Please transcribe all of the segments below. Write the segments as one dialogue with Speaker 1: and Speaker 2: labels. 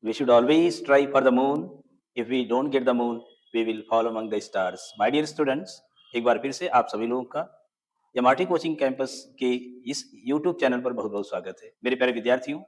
Speaker 1: We should always try for the moon. If we don't get the moon, we will fall among the stars. My dear students, एक बार फिर से आप सभी लोगों का MRT coaching campus के इस YouTube चैनल पर बहुत बहुत स्वागत है। मेरे प्यारे विद्यार्थियों,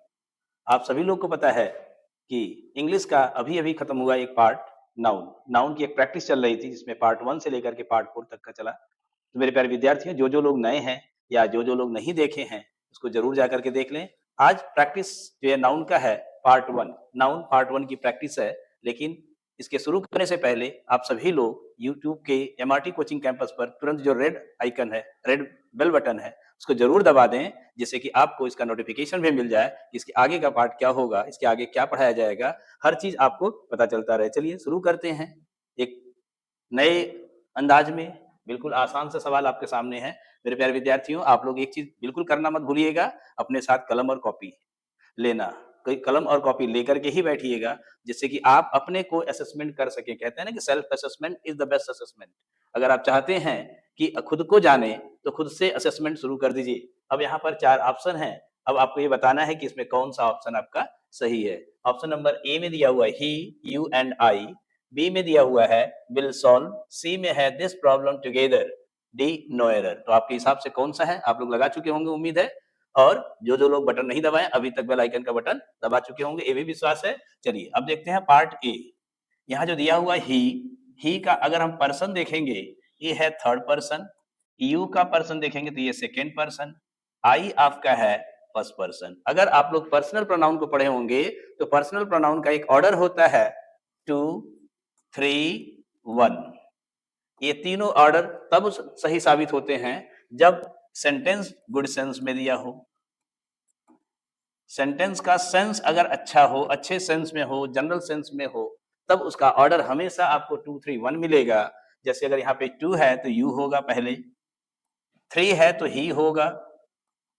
Speaker 1: आप सभी लोग को पता है कि इंग्लिश का अभी अभी खत्म हुआ एक पार्ट नाउन की एक प्रैक्टिस चल रही थी, जिसमें पार्ट 1 से लेकर के पार्ट 4 तक का चला। तो मेरे प्यारे विद्यार्थियों, जो लोग नए हैं या जो लोग नहीं देखे हैं, उसको जरूर जाकर के देख लें। आज प्रैक्टिस जो है नाउन का है पार्ट 1, नाउन पार्ट 1 की प्रैक्टिस है। लेकिन इसके शुरू करने से पहले आप सभी लोग YouTube के एमआरटी कोचिंग कैंपस पर तुरंत जो रेड आइकन है, रेड बेल बटन है, उसको जरूर दबा दें, जिससे कि आपको इसका नोटिफिकेशन भी मिल जाए कि इसके आगे का पार्ट क्या होगा, इसके आगे क्या पढ़ाया जाएगा, हर चीज आपको पता चलता रहे। चलिए शुरू करते हैं एक नए अंदाज में। बिल्कुल आसान सा सवाल आपके सामने है। मेरे प्यारे विद्यार्थियों, आप लोग एक चीज बिल्कुल करना मत भूलिएगा, अपने साथ कलम और कॉपी लेना। कोई कलम और कॉपी लेकर के ही बैठिएगा, जिससे कि आप अपने को असेसमेंट कर सके। कहते हैं ना कि self assessment is the best assessment. अगर आप चाहते हैं कि खुद को जाने, तो खुद से असेसमेंट शुरू कर दीजिए। अब यहाँ पर 4 ऑप्शन है। अब आपको ये बताना है कि इसमें कौन सा ऑप्शन आपका सही है। ऑप्शन नंबर ए में दिया हुआ है he, you and I, B में दिया हुआ है विल सॉल्व, सी में है this problem together, D no error. तो आपके हिसाब से कौन सा है आप लोग लगा चुके होंगे उम्मीद है। और जो लोग बटन नहीं दबाए अभी तक बेल आइकन का बटन दबा चुके होंगे, ये भी विश्वास है। चलिए अब देखते हैं पार्ट ए। यहाँ जो दिया हुआ ही का अगर हम पर्सन देखेंगे, ये है थर्ड पर्सन। यू का पर्सन देखेंगे तो ये सेकेंड पर्सन। आई आपका है फर्स्ट पर्सन। अगर आप लोग पर्सनल प्रोनाउन को पढ़े होंगे तो पर्सनल प्रोनाउन का एक ऑर्डर होता है 2, 3, 1। ये तीनों ऑर्डर तब सही साबित होते हैं जब सेंटेंस गुड सेंस में दिया हो। सेंटेंस का सेंस अगर अच्छा हो, अच्छे सेंस में हो, जनरल सेंस में हो, तब उसका ऑर्डर हमेशा आपको 2, 3, 1 मिलेगा। जैसे अगर यहाँ पे 2 है तो यू होगा पहले, 3 है तो ही होगा,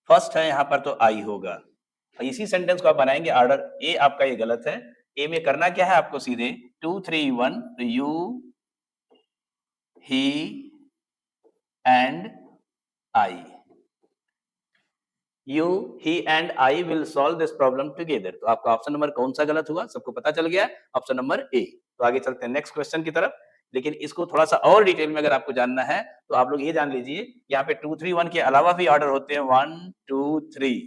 Speaker 1: फर्स्ट है यहाँ पर तो आई होगा। इसी सेंटेंस को आप बनाएंगे ऑर्डर। ए आपका ये गलत है। ए में करना क्या है आपको, सीधे 2, 3, 1 तो you, he and I. You, he and I will solve this problem together। तो आपका ऑप्शन नंबर कौन सा गलत हुआ, सबको पता चल गया, ऑप्शन नंबर ए। तो आगे चलते हैं नेक्स्ट क्वेश्चन की तरफ। लेकिन इसको थोड़ा सा और डिटेल में अगर आपको जानना है तो आप लोग ये जान लीजिए, यहाँ पे 2, 3, 1 के अलावा भी ऑर्डर होते हैं 1, 2, 3।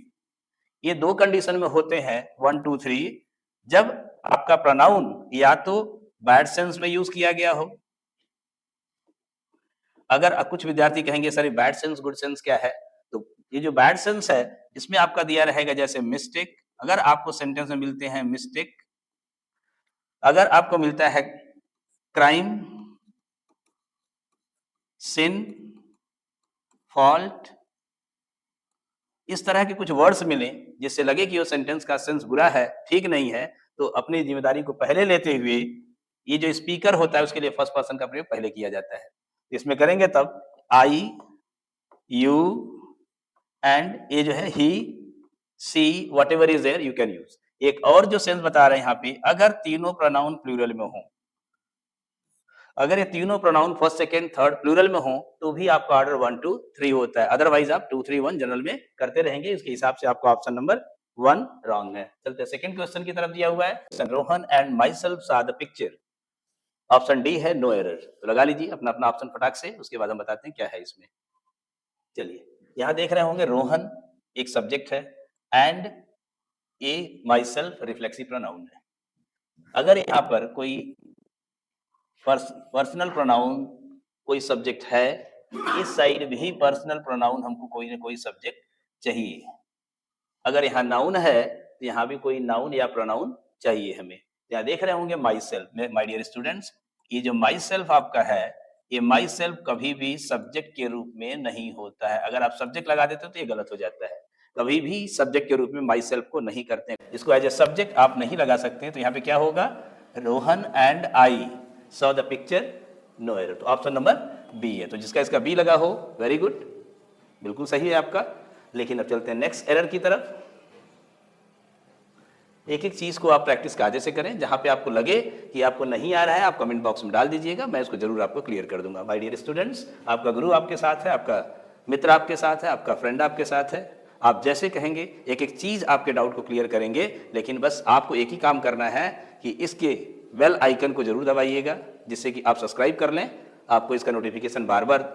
Speaker 1: ये 2 कंडीशन में होते हैं 1, 2, 3, जब आपका प्रोनाउन या तो बैड सेंस में यूज किया गया हो। अगर कुछ विद्यार्थी कहेंगे sir bad sense good sense क्या है, तो ये जो बैड सेंस है इसमें आपका दिया रहेगा जैसे मिस्टेक। अगर आपको सेंटेंस में मिलते हैं मिस्टेक, अगर आपको मिलता है क्राइम, सिन, फॉल्ट, इस तरह के कुछ वर्ड्स मिले जिससे लगे कि वो सेंटेंस का सेंस बुरा है, ठीक नहीं है, तो अपनी जिम्मेदारी को पहले लेते हुए ये जो स्पीकर होता है उसके लिए फर्स्ट पर्सन का प्रयोग पहले किया जाता है। इसमें करेंगे तब आई, यू एंड ये जो है he, she, whatever is there you can use. एक और जो सेंस बता रहे हैं यहाँ पे, अगर तीनों प्रोनाउन प्लूरल में हो, अगर ये तीनों pronoun first, second, third plural में हो तो भी आपका ऑर्डर 1, 2, 3 होता है। अदरवाइज आप 2, 3, 1 जनरल में करते रहेंगे। इसके हिसाब से आपका ऑप्शन नंबर 1 रॉन्ग है। चलते हैं सेकंड क्वेश्चन की तरफ। दिया हुआ है Rohan and my self saw the picture। Option D है नो एरर। तो लगा लीजिए अपना अपना ऑप्शन फटाक से, उसके बाद हम बताते हैं क्या है इसमें। चलिए यहां देख रहे होंगे रोहन एक सब्जेक्ट है and A my self reflexive pronoun है। अगर यहाँ पर कोई पर्सनल प्रोनाउन कोई सब्जेक्ट है, इस साइड भी पर्सनल प्रोनाउन हमको कोई ना कोई सब्जेक्ट चाहिए। अगर यहाँ नाउन है तो यहाँ भी कोई नाउन या प्रोनाउन चाहिए हमें। यहाँ देख रहे होंगे myself. My dear students, ये जो माई सेल्फ आपका है, ये माई सेल्फ कभी भी सब्जेक्ट के रूप में नहीं होता है। अगर आप सब्जेक्ट लगा देते हो तो ये गलत हो जाता है। कभी भी सब्जेक्ट के रूप में माई सेल्फ को नहीं करते हैं, इसको एज ए सब्जेक्ट आप नहीं लगा सकते। तो यहाँ पे क्या होगा, Rohan and I saw the picture, no error. तो ऑप्शन नंबर बी है। तो जिसका इसका बी लगा हो, वेरी गुड, बिल्कुल सही है आपका। लेकिन अब चलते हैं नेक्स्ट एरर की तरफ। एक एक चीज को आप प्रैक्टिस कायदे से करें। जहां पे आपको लगे कि आपको नहीं आ रहा है, आप कमेंट बॉक्स में डाल दीजिएगा, मैं इसको जरूर आपको क्लियर कर दूंगा। माय डियर स्टूडेंट्स, आपका गुरु आपके साथ है, आपका मित्र आपके साथ है, आपका फ्रेंड आपके साथ है। आप जैसे कहेंगे एक एक चीज आपके डाउट को क्लियर करेंगे, लेकिन बस आपको एक ही काम करना है कि इसके बेल आइकन को जरूर दबाइएगा, जिससे कि आप सब्सक्राइब कर लें। आपको इसका नोटिफिकेशन बार बार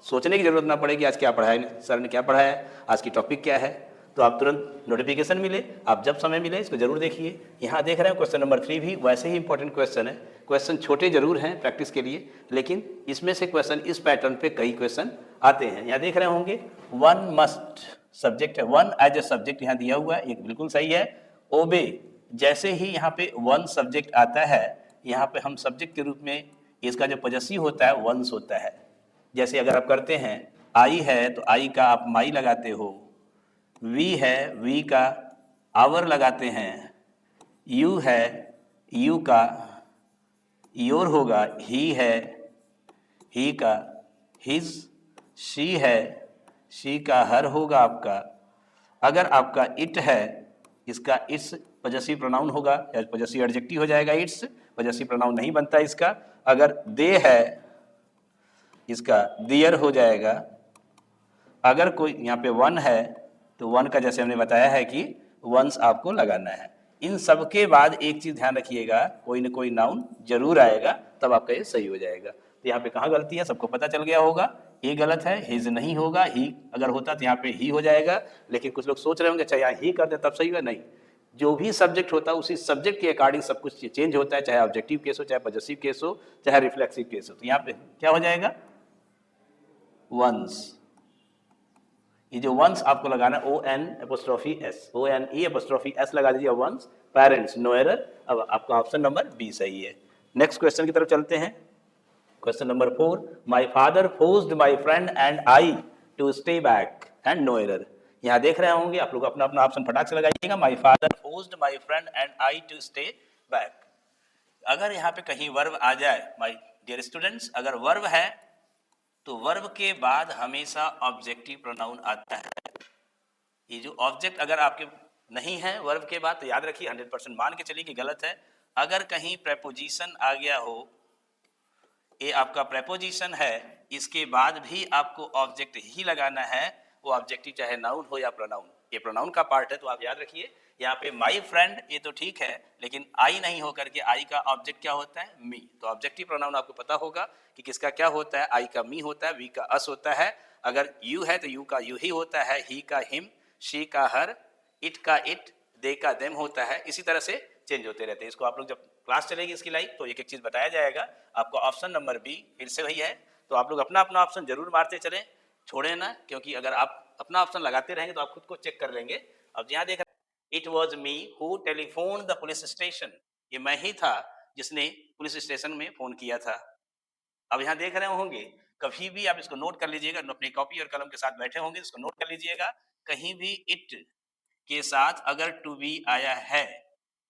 Speaker 1: सोचने की जरूरत ना पड़े कि आज क्या पढ़ाया, सर ने क्या पढ़ाया, आज की टॉपिक क्या है, तो आप तुरंत नोटिफिकेशन मिले, आप जब समय मिले इसको जरूर देखिए। यहाँ देख रहे हैं क्वेश्चन नंबर 3 भी वैसे ही इंपॉर्टेंट क्वेश्चन है। क्वेश्चन छोटे जरूर हैं प्रैक्टिस के लिए, लेकिन इसमें से क्वेश्चन इस पैटर्न पे कई क्वेश्चन आते हैं। यहाँ देख रहे होंगे वन मस्ट सब्जेक्ट है, वन एज ए सब्जेक्ट यहाँ दिया हुआ है, ये बिल्कुल सही है। ओबे, जैसे ही यहाँ पे वन सब्जेक्ट आता है, यहाँ पे हम सब्जेक्ट के रूप में इसका जो पॉजेसिव होता है वंस होता है। जैसे अगर आप करते हैं आई है तो आई का आप माई लगाते हो, वी है वी का आवर लगाते हैं, यू है यू का योर होगा, ही है ही का हिज, शी है शी का हर होगा आपका। अगर आपका इट है, इसका इट्स पॉजेसिव प्रोनाउन होगा या पॉजेसिव एडजेक्टिव हो जाएगा, इट्स पॉजेसिव प्रोनाउन नहीं बनता इसका। अगर दे है, इसका दियर हो जाएगा। अगर कोई यहाँ पे वन है तो वन का जैसे हमने बताया है कि वंस आपको लगाना है। इन सब के बाद एक चीज ध्यान रखिएगा, कोई ना कोई नाउन जरूर आएगा, तब आपका ये सही हो जाएगा। तो यहाँ पे कहाँ गलती है सबको पता चल गया होगा, ये गलत है, हिज नहीं होगा, ही अगर होता तो यहाँ पे ही हो जाएगा। लेकिन कुछ लोग सोच रहे होंगे अच्छा यहाँ ही कर दे तब सही होगा, नहीं, जो भी सब्जेक्ट होता है उसी सब्जेक्ट के अकॉर्डिंग सब कुछ चेंज होता है, चाहे ऑब्जेक्टिव केस हो, चाहे पॉजेसिव केस हो, चाहे रिफ्लेक्सिव केस हो। तो यहाँ पे क्या हो जाएगा, वंस। ये जो वंस आपको लगाना है ON_S, ONE_S लगा दीजिए वंस। Parents, no error. अब आपका ऑप्शन नंबर बी सही है। नेक्स्ट क्वेश्चन की तरफ चलते हैं। Question number 4, my father forced my friend and I to stay back and no error. यहाँ देख रहे होंगे आप लोग अपना अपना ऑप्शन फटाक से लगाइएगा। My father forced my friend and I to stay back. अगर यहाँ पे कहीं वर्ब आ जाए, माई डियर स्टूडेंट्स, अगर वर्ब है तो वर्ब के बाद हमेशा ऑब्जेक्टिव प्रोनाउन आता है। ये जो ऑब्जेक्ट अगर आपके नहीं है वर्ब के बाद, तो याद रखिए 100% मान के चलिए कि गलत है। अगर कहीं प्रेपोजिशन आ गया हो, ये आपका प्रेपोजिशन है, इसके बाद भी आपको ऑब्जेक्ट ही लगाना है, वो ऑब्जेक्टिव चाहे नाउन हो या प्रोनाउन। ये प्रोनाउन का पार्ट है, तो आप याद रखिए यहाँ पे माई फ्रेंड ये तो ठीक है, लेकिन आई नहीं होकर के आई का ऑब्जेक्ट क्या होता है, मी। तो ऑब्जेक्टिव प्रोनाउन आपको पता होगा कि किसका क्या होता है, आई का मी होता है, वी का अस होता है। अगर यू है तो यू का यू ही होता है, ही का हिम, शी का हर, इट का इट, दे का देम होता है। इसी तरह से चेंज होते रहते हैं। इसको आप लोग जब क्लास चलेगी इसकी लाइव तो एक एक चीज बताया जाएगा आपको। ऑप्शन नंबर बी फिर से वही है, तो आप लोग अपना अपना ऑप्शन जरूर मारते चलें, छोड़े ना, क्योंकि अगर आप अपना ऑप्शन लगाते रहेंगे तो आप खुद को चेक कर लेंगे। अब यहाँ देख it was me who telephone the police station, ये मैं ही था जिसने पुलिस स्टेशन में फोन किया था। अब यहाँ देख रहे होंगे, कभी भी आप इसको नोट कर लीजिएगा, अपनी कॉपी और कलम के साथ बैठे होंगे इसको नोट कर लीजिएगा। कहीं भी इट के साथ अगर टू बी आया है,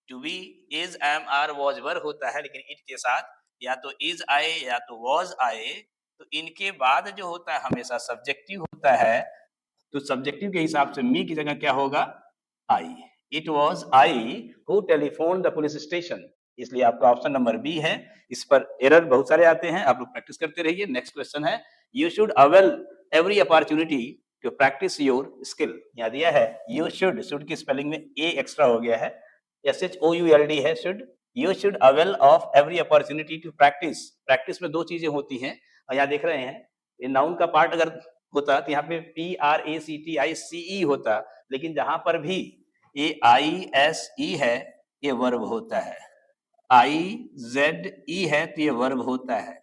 Speaker 1: to be is am are was were होता है, लेकिन इट के साथ या तो इज आए या तो वॉज आए, तो इनके बाद जो होता है हमेशा सब्जेक्टिव होता है। तो सब्जेक्टिव के हिसाब से मी की जगह क्या होगा, I. It was I who telephone the police station, इसलिए आपका ऑप्शन नंबर बी है। इस पर एरर बहुत सारे आते हैं, आप लोग प्रैक्टिस करते रहिए। नेक्स्ट क्वेश्चन है, you should avail every opportunity to practise your skill. यहाँ दिया है यू शुड की स्पेलिंग में ए एक्स्ट्रा हो गया है, SHOULD है should. You should avail of every opportunity to practise. Practice में दो चीजें होती हैं, और यहाँ देख रहे हैं ये नाउन का पार्ट अगर होता तो यहाँ पे PRACTICE होता, लेकिन जहां पर भी ये ISE है ये वर्ब होता है, IZE है तो ये वर्ब होता है,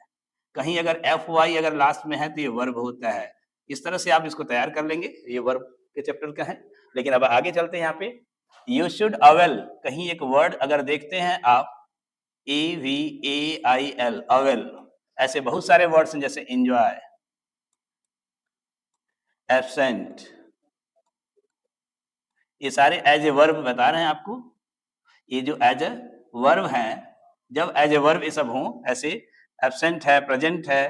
Speaker 1: कहीं अगर FY अगर लास्ट में है तो ये वर्ब होता है। इस तरह से आप इसको तैयार कर लेंगे, ये वर्ब के चैप्टर का है। लेकिन अब आगे चलते हैं, यहाँ पे यू शुड अवेल, कहीं एक वर्ड अगर देखते हैं आप AVAIL, अवेल, ऐसे बहुत सारे वर्ड्स हैं जैसे एंजॉय, एब्सेंट, ये सारे एज ए वर्ब बता रहे हैं आपको। ये जो एज ए वर्ब हैं, जब एज ए वर्ब ये सब हों, ऐसे एब्सेंट है, प्रेजेंट है,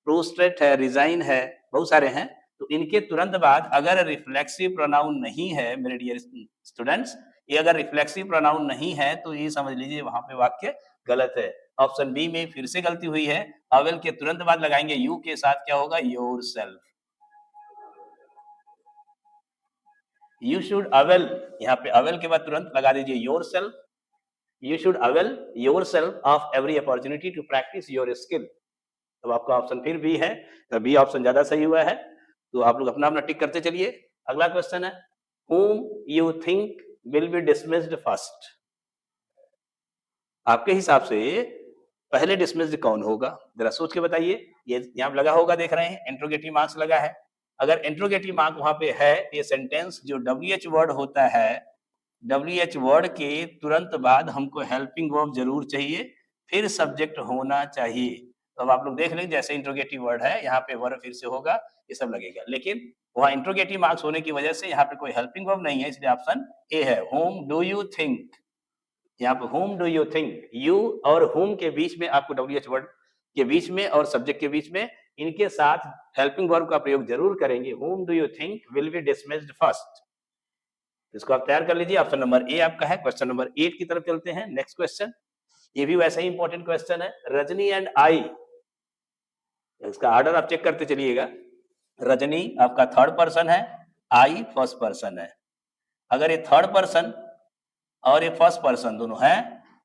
Speaker 1: प्रोस्ट्रेट है, रिजाइन है, बहुत सारे हैं, तो इनके तुरंत बाद अगर रिफ्लेक्सिव प्रोनाउन नहीं है मेरे डियर स्टूडेंट्स, ये अगर रिफ्लेक्सिव प्रोनाउन नहीं है तो ये समझ लीजिए वहां पे वाक्य गलत है। ऑप्शन बी में फिर से गलती हुई है, अवेल के तुरंत बाद लगाएंगे यू के साथ क्या होगा, योरसेल्फ। यू शुड अवेल, यहाँ पे अवेल के बाद तुरंत लगा दीजिए yourself, you should avail yourself of every opportunity to practise your skill. तो आपका ऑप्शन फिर बी है, तो बी ऑप्शन ज्यादा सही हुआ है, तो आप लोग अपना अपना टिक करते चलिए। अगला क्वेश्चन है, whom you think will be dismissed first? आपके हिसाब से पहले डिसमिस्ड कौन होगा, जरा सोच के बताइए। ये यहाँ लगा होगा, देख रहे हैं इंट्रोगेटिव मार्क्स लगा है। अगर इंट्रोगेटिव मार्क वहां पे है, ये सेंटेंस जो WH वर्ड होता है, WH वर्ड के तुरंत बाद हमको हेल्पिंग वर्ब जरूर चाहिए, फिर सब्जेक्ट होना चाहिए। तो अब आप लोग देख लेंगे, जैसे इंट्रोगेटिव वर्ड है यहाँ पे वर्ब फिर से होगा, ये सब लगेगा, लेकिन वहां इंट्रोगेटिव मार्क्स होने की वजह से यहाँ पे कोई हेल्पिंग वर्ब नहीं है, इसलिए ऑप्शन ए है, whom do you think। यहाँ पे whom do you think, you और whom के बीच में आपको WH वर्ड के बीच में और सब्जेक्ट के बीच में इनके साथ हेल्पिंग वर्ब का प्रयोग जरूर करेंगे। whom do you think will be dismissed first, इसको आप तैयार कर लीजिए। ऑप्शन नंबर ए आपका है। क्वेश्चन नंबर 8 की तरफ चलते हैं। नेक्स्ट क्वेश्चन, ये भी वैसा ही इंपॉर्टेंट क्वेश्चन है। रजनी एंड आई, इसका ऑर्डर आप चेक करते चलिएगा। रजनी आपका थर्ड पर्सन है, आई फर्स्ट पर्सन है। अगर ये थर्ड पर्सन और ये फर्स्ट पर्सन दोनों है,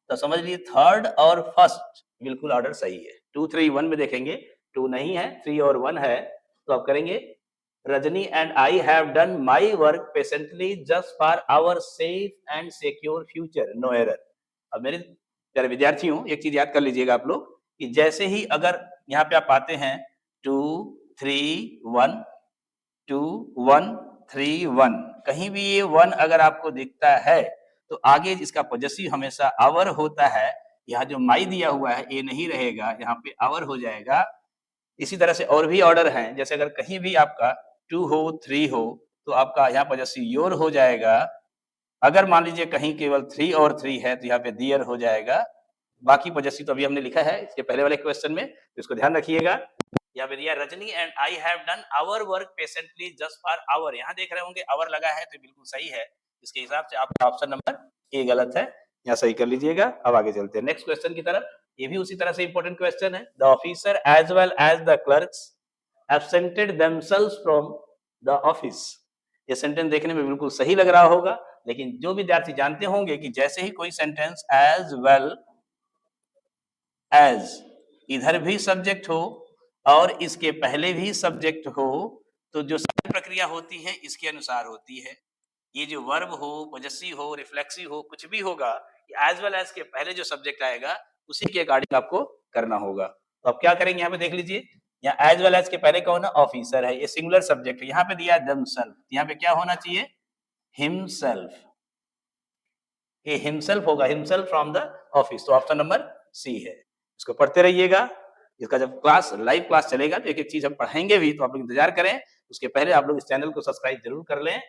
Speaker 1: तो समझ लीजिए थर्ड और फर्स्ट बिल्कुल ऑर्डर सही है। 2 3 1 में देखेंगे, 2 नहीं है, 3 और 1 है, तो आप करेंगे Rajni and I have done my work patiently just for our safe and secure future, no error. अब मेरे प्यारे विद्यार्थियों, एक चीज याद कर लीजिएगा आप लोग, कि जैसे ही अगर यहाँ पे आप पाते हैं 2 3 1 2 1 3 1, कहीं भी ये 1 अगर आपको दिखता है तो आगे इसका पॉजेसिव हमेशा आवर होता है। यहाँ जो माई दिया हुआ है ये नहीं रहेगा, यहाँ पे आवर हो जाएगा। इसी तरह से और भी ऑर्डर हैं, जैसे अगर कहीं भी आपका 2 हो 3 हो तो आपका यहाँ पॉजेसिव योर हो जाएगा। अगर मान लीजिए कहीं केवल 3 और 3 है तो यहाँ पे दियर हो जाएगा। बाकी पॉजेसिव तो अभी हमने लिखा है इसके पहले वाले क्वेश्चन में, तो इसको ध्यान रखिएगा। यहाँ पे दिया Rajni and I have done our work patiently just for our, यहाँ देख रहे होंगे आवर लगा है तो बिल्कुल सही है। इसके हिसाब से आपका ऑप्शन नंबर ए गलत है, यहाँ सही कर लीजिएगा। अब आगे चलते हैं नेक्स्ट क्वेश्चन की तरफ। ये भी उसी तरह से इंपॉर्टेंट क्वेश्चन है। The officer as well as the clerks absented themselves from the office. ये सेंटेंस देखने में बिल्कुल सही लग रहा होगा, लेकिन जो विद्यार्थी जानते होंगे कि जैसे ही कोई सेंटेंस एज वेल एज इधर भी सब्जेक्ट हो और इसके पहले भी सब्जेक्ट हो, तो जो सारी प्रक्रिया होती है इसके अनुसार होती है। ये जो वर्ब हो, पॉजेसिव हो, रिफ्लेक्सिव हो, कुछ भी होगा, एज वेल एज के पहले जो सब्जेक्ट आएगा उसी के अकॉर्डिंग आपको करना होगा। तो आप क्या करेंगे, यहाँ पे देख लीजिए, यहाँ एज वेल एज के पहले कौन है, ऑफिसर है, ये सिंगुलर सब्जेक्ट है। यहाँ पे दिया देमसेल्फ, यहाँ पे क्या होना चाहिए, हिमसेल्फ। ये हिमसेल्फ होगा, हिमसेल्फ फ्रॉम द ऑफिस, तो ऑप्शन नंबर सी है। इसको पढ़ते रहिएगा। इसका जब क्लास लाइव क्लास चलेगा तो एक एक चीज हम पढ़ाएंगे भी, तो आप लोग इंतजार करें। उसके पहले आप लोग इस चैनल को सब्सक्राइब जरूर कर लें,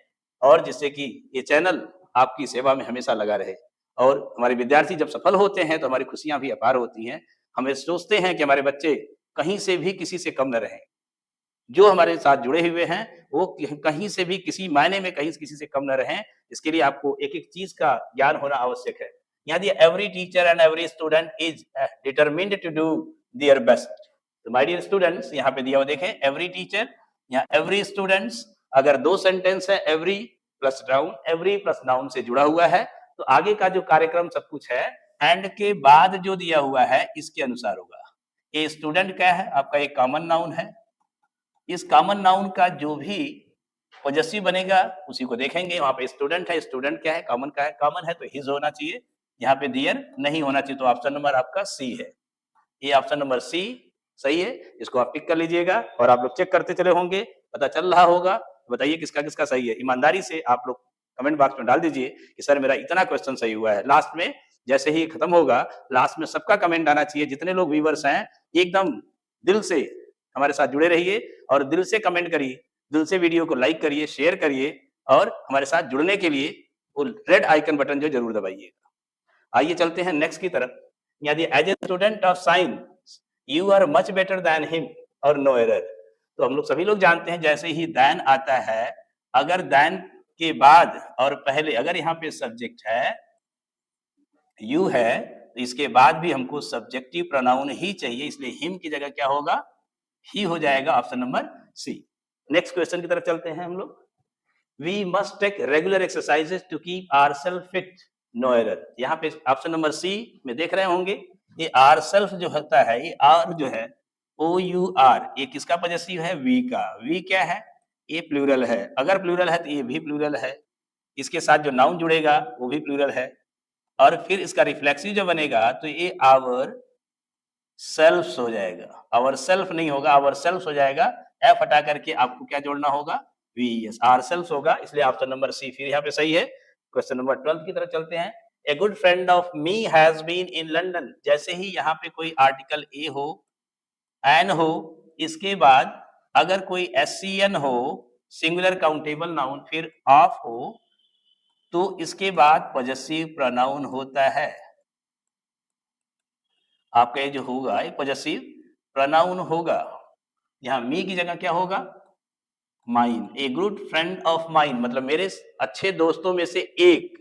Speaker 1: और जिससे कि ये चैनल आपकी सेवा में हमेशा लगा रहे। और हमारे विद्यार्थी जब सफल होते हैं तो हमारी खुशियां भी अपार होती हैं। हमें सोचते हैं कि हमारे बच्चे कहीं से भी किसी से कम न रहें। जो हमारे साथ जुड़े हुए हैं वो कहीं से भी किसी मायने में कहीं किसी से कम न रहें। इसके लिए आपको एक एक चीज का ज्ञान होना आवश्यक है। यहाँ दिया every teacher and every student is determined to do their best. तो माय डियर स्टूडेंट्स, यहाँ पे दिया हुआ देखें, एवरी टीचर, यहाँ एवरी स्टूडेंट्स। अगर दो सेंटेंस है, एवरी प्लस नाउन से जुड़ा हुआ है, तो आगे का जो कार्यक्रम सब कुछ है एंड के बाद जो दिया हुआ है इसके अनुसार होगा। ये स्टूडेंट क्या है, आपका एक कॉमन नाउन है। इस कॉमन नाउन का जो भी पॉजेसिव बनेगा उसी को देखेंगे। वहां पे स्टूडेंट है, स्टूडेंट क्या है, कॉमन है तो हिज होना चाहिए, यहाँ पे दियर नहीं होना चाहिए। तो ऑप्शन नंबर आपका सी है, ये ऑप्शन नंबर सी सही है। इसको आप टिक कर लीजिएगा और आप लोग चेक करते चले होंगे, पता चल रहा होगा। बताइए किसका किसका सही है। ईमानदारी से आप लोग कमेंट बॉक्स में डाल दीजिए कि सर मेरा इतना क्वेश्चन सही हुआ है। लास्ट में जैसे ही खत्म होगा, लास्ट में सबका कमेंट आना चाहिए। जितने लोग व्यूअर्स हैं एकदम दिल से हमारे साथ जुड़े रहिए और दिल से कमेंट करिए, दिल से वीडियो को लाइक करिए, शेयर करिए, और हमारे साथ जुड़ने के लिए वो रेड आइकन बटन जो जरूर दबाइएगा। आइए चलते हैं नेक्स्ट की तरफ। यदि as a student of science you are much better than him और नो एरर। तो हम लोग सभी लोग जानते हैं जैसे ही देन आता है, अगर देन के बाद और पहले अगर यहाँ पे सब्जेक्ट है यू है, तो इसके बाद भी हमको सब्जेक्टिव प्रोनाउन ही चाहिए, इसलिए हिम की जगह क्या होगा, ही हो जाएगा। Option number C. Next question की तरफ चलते हैं हम लोग। We must take regular exercises to keep ourself fit, no error. यहाँ पे ऑप्शन नंबर सी में देख रहे होंगे, ये आर सेल्फ जो होता है, ये आर जो है ओ यू आर, ये किसका पॉजेसिव है? वी का। वी क्या है? ये प्लूरल है। अगर प्लूरल है तो ये भी प्लूरल है। इसके साथ जो नाउन जुड़ेगा वो भी प्लूरल है। और फिर इसका रिफ्लेक्सिव जो बनेगा तो ये आवर सेल्फ हो जाएगा। आवर सेल्फ नहीं होगा, आवर सेल्फ हो जाएगा। एफ हटा करके आपको क्या जोड़ना होगा? वी। यस, आर सेल्फ होगा, इसलिए ऑप्शन नंबर सी फिर यहाँ पे सही है। क्वेश्चन नंबर 12 की तरफ चलते हैं। A good friend of me has been in London. जैसे ही यहाँ पे कोई आर्टिकल ए हो, एन हो, इसके बाद अगर कोई एससीएन हो, सिंगुलर काउंटेबल नाउन, फिर ऑफ हो, तो इसके बाद पॉजेसिव प्रोनाउन होता है। आपका ये जो होगा ये पॉजेसिव प्रोनाउन होगा। यहाँ मी की जगह क्या होगा? Mine. A good friend of mine मतलब मेरे अच्छे दोस्तों में से एक।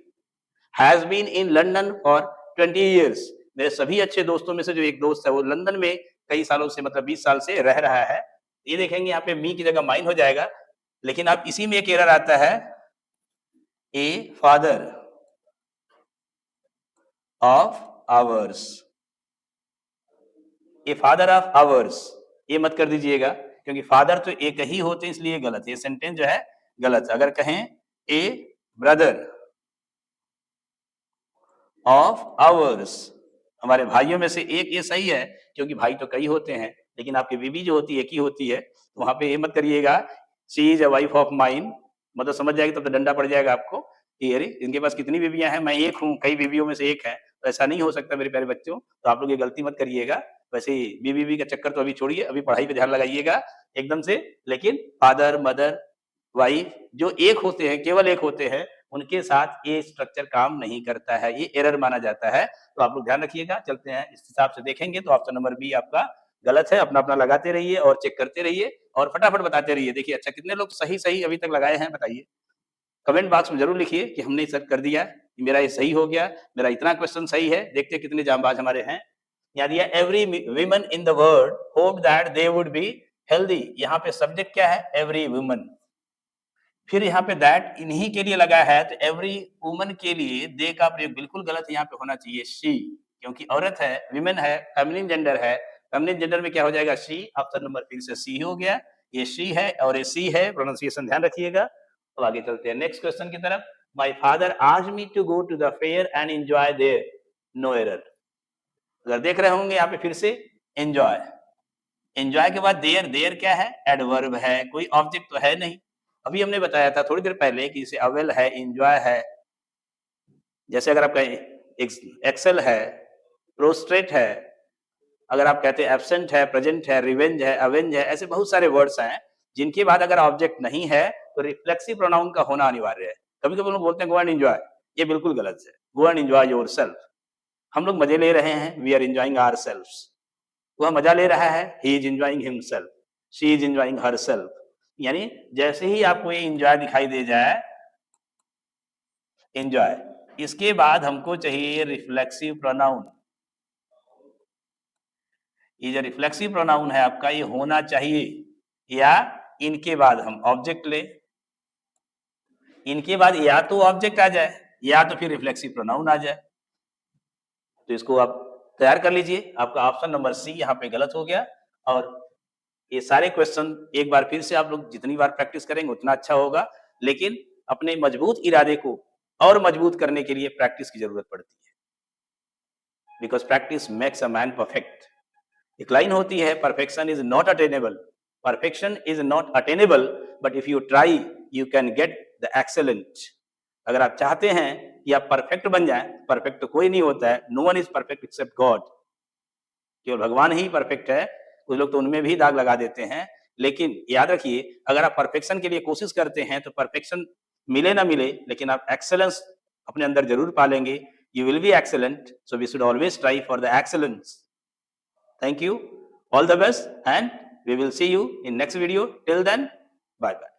Speaker 1: Has been in London for 20 years। मेरे सभी अच्छे दोस्तों में से जो एक दोस्त है वो लंदन में कई सालों से, मतलब 20 साल से रह रहा है। ये देखेंगे यहाँ पे मी की जगह माइन हो जाएगा। लेकिन अब इसी में एक एरर आता है, a father of hours. A father of hours ये मत कर दीजिएगा, क्योंकि फादर तो एक ही होते हैं, इसलिए गलत। ये सेंटेंस जो है गलत। अगर कहें ए ब्रदर ऑफ आवर्स, हमारे भाइयों में से एक, ये सही है, क्योंकि भाई तो कई होते हैं, लेकिन आपकी बीवी जो होती है एक ही होती है। तो वहां पे ये मत करिएगा she is a wife of mine, मतलब समझ जाएगी तब तो डंडा पड़ जाएगा आपको कि अरे इनके पास कितनी बीवियां हैं, मैं एक हूँ, कई बीवियों में से एक है। तो ऐसा नहीं हो सकता मेरे प्यारे बच्चों, तो आप लोग ये गलती मत करिएगा। वैसे ही बीवी का चक्कर तो अभी छोड़िए, अभी पढ़ाई पे ध्यान लगाइएगा एकदम से। लेकिन फादर, मदर, वाइफ जो एक होते हैं, केवल एक होते हैं, उनके साथ ये स्ट्रक्चर काम नहीं करता है, ये एरर माना जाता है। तो आप लोग ध्यान रखिएगा। चलते हैं, इस हिसाब से देखेंगे तो ऑप्शन नंबर बी आपका गलत है। अपना अपना लगाते रहिए और चेक करते रहिए और फटाफट बताते रहिए। देखिए अच्छा कितने लोग सही सही अभी तक लगाए हैं बताइए। कमेंट बॉक्स में जरूर लिखिए कि हमने सर कर दिया, मेरा ये सही हो गया, मेरा इतना क्वेश्चन सही है। देखते हैं कितने जांबाज हमारे हैं। यहाँ दिया every women in the world hope that they would be healthy. यहाँ पे सब्जेक्ट क्या है? Every woman. फिर यहाँ पे दैट इन्हीं के लिए लगा है, तो एवरी वुमन के लिए दे का प्रयोग बिल्कुल गलत है। यहाँ पे होना चाहिए शी, क्योंकि औरत है, विमेन है, फेमिनिन जेंडर है। फेमिनिन जेंडर में क्या हो जाएगा? शी। ऑप्शन नंबर फिर से सी हो गया। ये शी है और ये सी है, प्रोनाउंसिएशन ध्यान रखिएगा। तो आगे चलते हैं नेक्स्ट क्वेश्चन की तरफ। My father asked me to go to the fair and enjoy there, no error. अगर देख रहे होंगे यहाँ पे फिर से एंजॉय, एंजॉय के बाद देयर, देयर क्या है? एडवर्ब है, कोई ऑब्जेक्ट तो है नहीं। अभी हमने बताया था थोड़ी देर पहले कि इसे अवेल है, एंजॉय है। जैसे अगर आपका एक्सेल है, प्रोस्ट्रेट है, अगर आप कहते हैं एब्सेंट है, प्रेजेंट है, रिवेंज है, अवेंज है, ऐसे बहुत सारे वर्ड्स हैं जिनके बाद अगर ऑब्जेक्ट नहीं है तो रिफ्लेक्सिव प्रोनाउन का होना अनिवार्य है। कभी कभी लोग बोलते हैं गो एंड एंजॉय, ये बिल्कुल गलत है। Go and enjoy yourself. हम लोग मजे ले रहे हैं, वी आर एंजॉयिंग आवरसेल्व्स। वह मजा ले रहा है, he is enjoying himself, she is enjoying herself. यानी जैसे ही आपको ये एंजॉय दिखाई दे जाए, एंजॉय, इसके बाद हमको चाहिए रिफ्लेक्सिव प्रोनाउन। ये जो रिफ्लेक्सिव प्रोनाउन है आपका, ये होना चाहिए, या इनके बाद हम ऑब्जेक्ट ले, इनके बाद या तो ऑब्जेक्ट आ जाए या तो फिर रिफ्लेक्सिव प्रोनाउन आ जाए। तो इसको आप तैयार कर लीजिए। आपका ऑप्शन नंबर सी यहाँ पे गलत हो गया। और ये सारे क्वेश्चन एक बार फिर से आप लोग जितनी बार प्रैक्टिस करेंगे उतना अच्छा होगा। लेकिन अपने मजबूत इरादे को और मजबूत करने के लिए प्रैक्टिस की जरूरत पड़ती है, because practice makes a man perfect. एक लाइन होती है, perfection is not attainable, perfection is not attainable, but if you try you can get the excellent. अगर आप चाहते हैं कि आप परफेक्ट बन जाएं, परफेक्ट तो कोई नहीं होता है, no one is perfect except God. केवल भगवान ही परफेक्ट है, कुछ लोग तो उनमें भी दाग लगा देते हैं। लेकिन याद रखिए, अगर आप परफेक्शन के लिए कोशिश करते हैं तो परफेक्शन मिले ना मिले, लेकिन आप एक्सेलेंस अपने अंदर जरूर पालेंगे। You will be excellent, so we should always try for the excellence. Thank you, all the best, and we will see you in next video. Till then, bye bye.